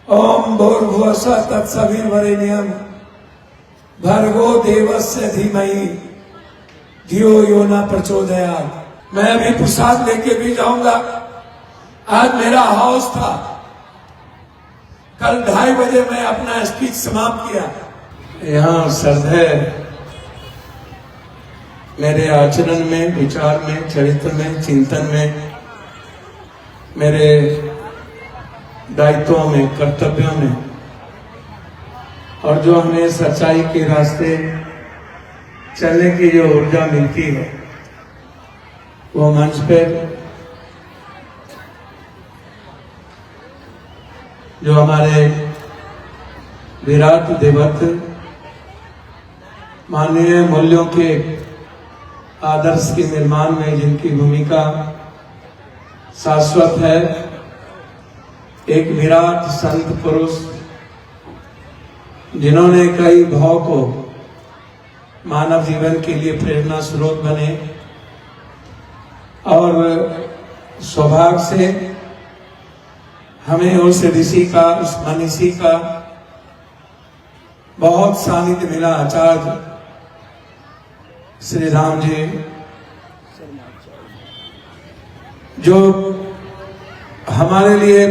ओम भूर्भुवस्सुः तत्सवितुर्वरेण्यं भर्गो देवस्य धीमहि धियो यो न प्रचोदयात्। मैं अभी प्रसाद लेके भी जाऊंगा। आज मेरा हाउस था, कल 2:30 बजे मैं अपना स्पीच समाप्त किया। यहाँ श्रद्धेय मेरे आचरण में, विचार में, चरित्र में, चिंतन में, मेरे दायित्वों में, कर्तव्यों में, और जो हमें सच्चाई के रास्ते चलने की जो ऊर्जा मिलती है, वो मंच पर जो हमारे विराट देवत मानवीय मूल्यों के आदर्श के निर्माण में जिनकी भूमिका शाश्वत है, एक विराट संत पुरुष जिन्होंने कई भाव को मानव जीवन के लिए प्रेरणा स्रोत बने, और सौभाग्य से हमें उस ऋषि का, उस मनीषी का बहुत सानिध्य मिला। आचार्य श्री राम जी जो हमारे लिए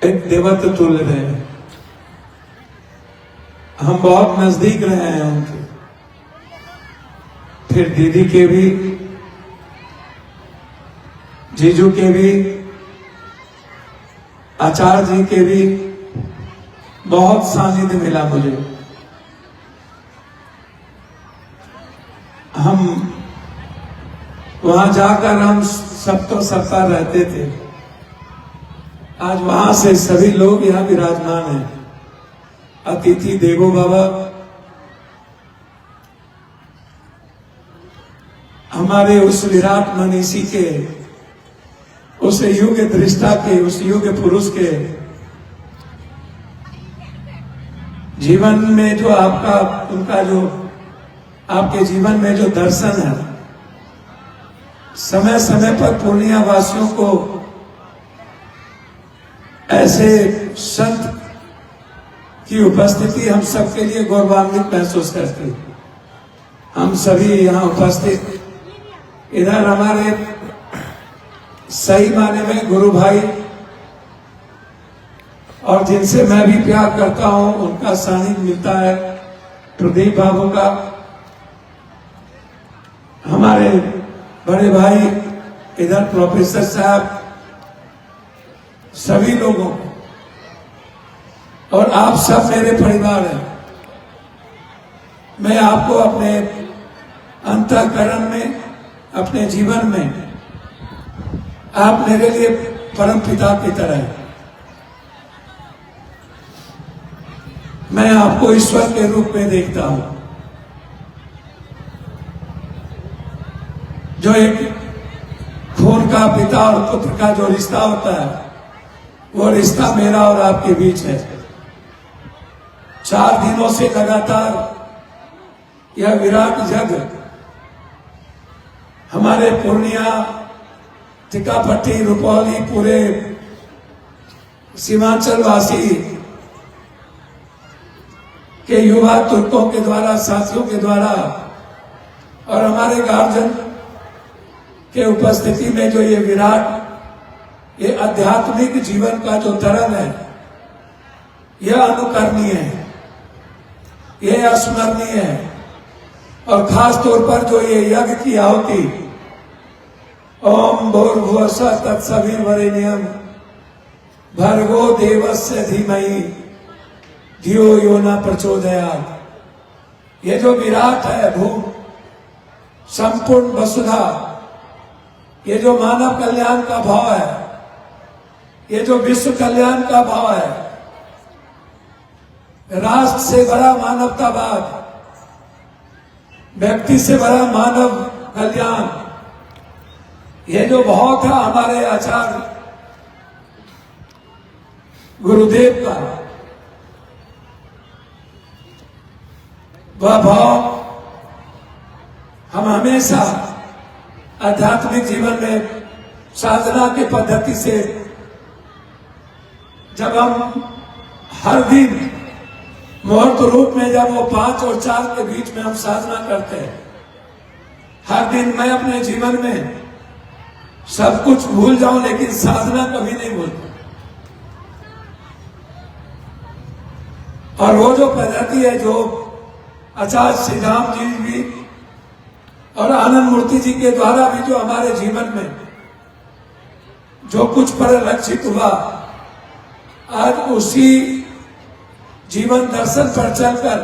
एक देवत्व तुल्य है। हम बहुत नजदीक रहे हैं उनके। फिर दीदी के भी, जीजू के भी, आचार्य जी के भी बहुत सानिध्य मिला मुझे। हम वहां जाकर हम सब तो सबका रहते थे। आज वहां से सभी लोग यहाँ विराजमान हैं। अतिथि देवो भव। हमारे उस विराट मनीषी के, उस युग दृष्टा के, उस युग पुरुष के जीवन में जो आपका, उनका जो आपके जीवन में जो दर्शन है, समय समय पर पूर्णिया वासियों को ऐसे संत की उपस्थिति हम सबके लिए गौरवान्वित महसूस करती है। हम सभी यहाँ उपस्थित, इधर हमारे सही माने में गुरु भाई और जिनसे मैं भी प्यार करता हूं, उनका सानिध्य मिलता है। प्रदीप बाबू का, हमारे बड़े भाई इधर प्रोफेसर साहब, सभी लोगों को, और आप सब मेरे परिवार हैं। मैं आपको अपने अंतःकरण में, अपने जीवन में, आप मेरे लिए परम पिता की तरह हैं। मैं आपको ईश्वर के रूप में देखता हूं। जो एक खून का पिता और पुत्र का जो रिश्ता होता है, वो रिश्ता मेरा और आपके बीच है। 4 दिनों से लगातार यह विराट जग हमारे पूर्णिया, टिकापट्टी, रुपौली, पूरे सीमांचल वासी के युवा तुर्कों के द्वारा, साथियों के द्वारा और हमारे गार्जियन के उपस्थिति में जो ये विराट, ये आध्यात्मिक जीवन का जो तरंग है, यह अनुकरणीय है, यह अस्मरणीय है। और खास तौर पर जो ये यज्ञ की आहुति, ओम भूर्भुवस्सुः तत्सवितुर्वरेण्यं भर्गो देवस्य धीमहि धियो यो न प्रचोदयात्। ये जो विराट है, भूम, संपूर्ण वसुधा, ये जो मानव कल्याण का भाव है, ये जो विश्व कल्याण का भाव है, राष्ट्र से बड़ा मानवतावाद, व्यक्ति से बड़ा मानव कल्याण, ये जो भाव था हमारे आचार्य गुरुदेव का, वह भाव हम हमेशा आध्यात्मिक जीवन में साधना की पद्धति से जब हम हर दिन मुहूर्त रूप में जब वो 5 और 4 के बीच में हम साधना करते हैं, हर दिन मैं अपने जीवन में सब कुछ भूल जाऊं लेकिन साधना कभी नहीं भूलता। और वो जो पद्धति है जो आचार्य श्री राम जी भी और आनंद मूर्ति जी के द्वारा भी जो हमारे जीवन में जो कुछ परिलक्षित हुआ, आज उसी जीवन दर्शन पर चलकर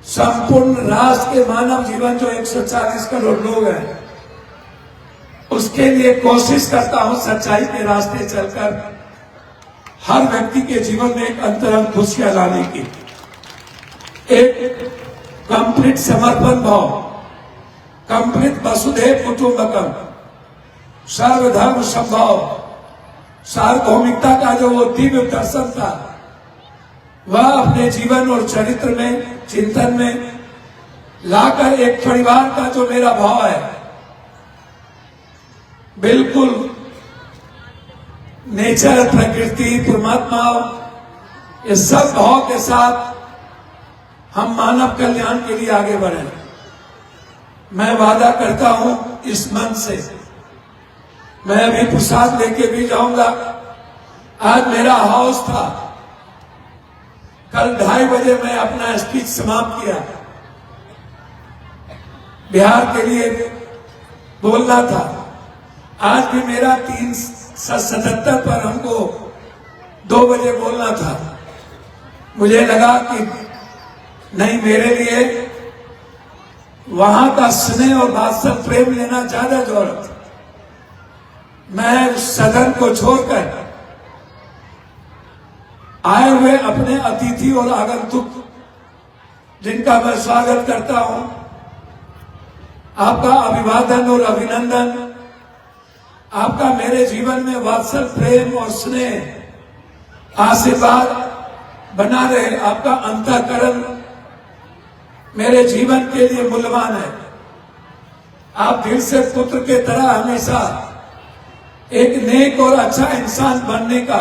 संपूर्ण राष्ट्र के मानव जीवन जो 140 करोड़ लोग हैं, उसके लिए कोशिश करता हूं सच्चाई के रास्ते चलकर हर व्यक्ति के जीवन में एक अंतरंग खुशियां लाने की, एक कंप्लीट समर्पण भाव, कंप्लीट वसुधैव कुटुंबकम, सर्वधर्म संभाव, सार्वभौमिकता का जो वो दिव्य दर्शन था, वह अपने जीवन और चरित्र में, चिंतन में लाकर एक परिवार का जो मेरा भाव है, बिल्कुल नेचर, प्रकृति, परमात्मा, ये सब भाव के साथ हम मानव कल्याण के लिए आगे बढ़े। मैं वादा करता हूं इस मन से, मैं अभी प्रसाद लेके भी जाऊंगा। आज मेरा हाउस था, कल 2:30 बजे मैं अपना स्पीच समाप्त किया, बिहार के लिए बोलना था। आज भी मेरा 377 पर हमको 2 बजे बोलना था। मुझे लगा कि नहीं, मेरे लिए वहां का स्नेह और वात्सल प्रेम लेना ज्यादा जरूरत। मैं सदन को छोड़कर आए हुए अपने अतिथि और आगंतुक जिनका मैं स्वागत करता हूं, आपका अभिवादन और अभिनंदन, आपका मेरे जीवन में वात्सल प्रेम और स्नेह आशीर्वाद बना रहे। आपका अंतःकरण मेरे जीवन के लिए मूल्यवान है। आप दिल से पुत्र के तरह हमेशा एक नेक और अच्छा इंसान बनने का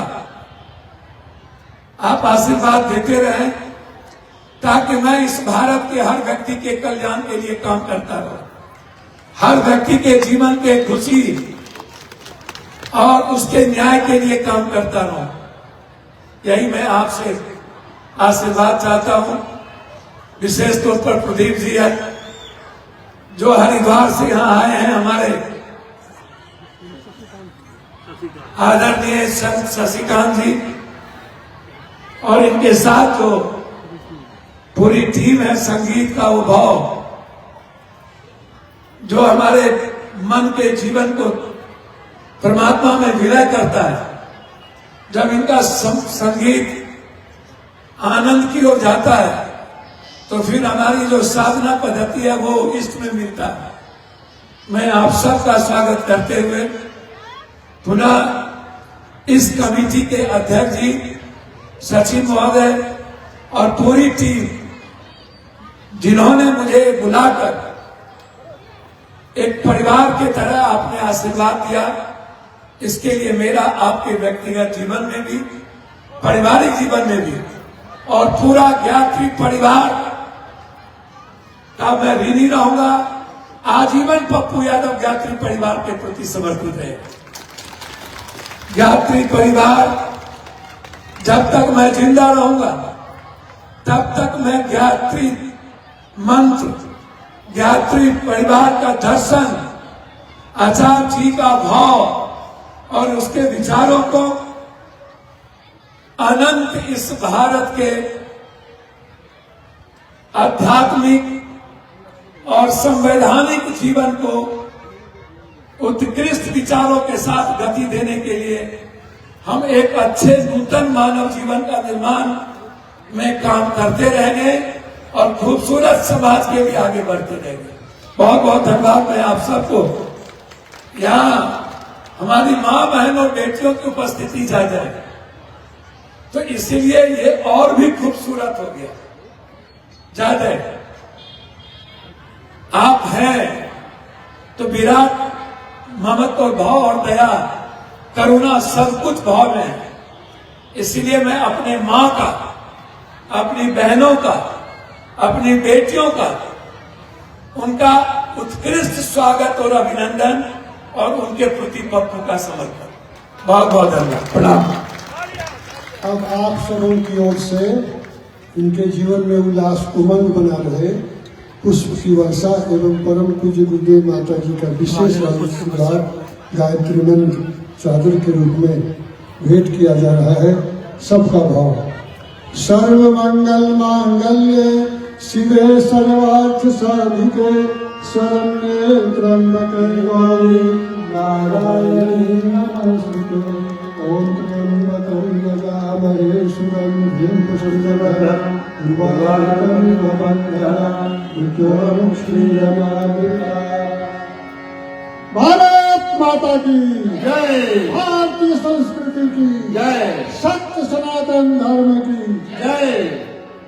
आप आशीर्वाद देते रहें, ताकि मैं इस भारत के हर व्यक्ति के कल्याण के लिए काम करता रहूं, हर व्यक्ति के जीवन के खुशी और उसके न्याय के लिए काम करता रहूं। यही मैं आपसे आशीर्वाद चाहता हूं। विशेष तौर पर प्रदीप जी है जो हरिद्वार से यहाँ आए हैं, हमारे आदरणीय संत शशिकांत जी, और इनके साथ जो पूरी टीम है, संगीत का वो भाव जो हमारे मन के जीवन को परमात्मा में विलय करता है। जब इनका संगीत आनंद की ओर जाता है तो फिर हमारी जो साधना पद्धति है वो इष्ट में मिलता है। मैं आप सबका स्वागत करते हुए पुनः इस कमेटी के अध्यक्ष जी, सचिव महोदय और पूरी टीम जिन्होंने मुझे बुलाकर एक परिवार की तरह आपने आशीर्वाद दिया, इसके लिए मेरा आपके व्यक्तिगत जीवन में भी, पारिवारिक जीवन में भी और पूरा ज्ञात्री परिवार का मैं ऋणी रहूंगा। आजीवन पप्पू यादव ज्ञात्री परिवार के प्रति समर्पित है। ज्ञात्री परिवार जब तक मैं जिंदा रहूंगा तब तक मैं ज्ञात्री मंत्र, ज्ञात्री परिवार का दर्शन, आचार्य जी का भाव और उसके विचारों को अनंत इस भारत के आध्यात्मिक और संवैधानिक जीवन को उत्कृष्ट विचारों के साथ गति देने के लिए हम एक अच्छे नूतन मानव जीवन का निर्माण में काम करते रहेंगे और खूबसूरत समाज के लिए आगे बढ़ते रहेंगे। बहुत बहुत धन्यवाद। मैं आप सबको यहाँ हमारी माँ, बहन और बेटियों की उपस्थिति ज्यादा है तो इसलिए ये और भी खूबसूरत हो गया। ज्यादा आप हैं तो विराट ममत्व और भाव और दया, करुणा सब कुछ भाव में है। इसलिए मैं अपने मां का, अपनी बहनों का, अपनी बेटियों का, उनका उत्कृष्ट स्वागत और अभिनंदन और उनके प्रति पप्पू का समर्पण। बहुत बहुत धन्यवाद, प्रणाम। अब आप सबों की ओर से इनके जीवन में उल्लास उमंग बना रहे पुष्प की वर्षा एवं परम पूज्य गुरुदेव माता जी का विशेष आशीर्वाद गायत्री मंत्र चादर के रूप में भेंट किया जा रहा है। सबका भाव। सर्व मंगल मांगल्ये शिवे सर्वार्थ साधिके शरण्ये त्र्यंबके गौरी नारायणी नमोस्तुते। ओम त्र्यंबकं यजामहे सुगन्धिं पुष्टिवर्धनम् उर्वारुकं वन्दनात् मृत्योर्मुक्षीयमामृता। भारत माता की जय, भारतीय संस्कृति की जय, सत्य सनातन धर्म की जय।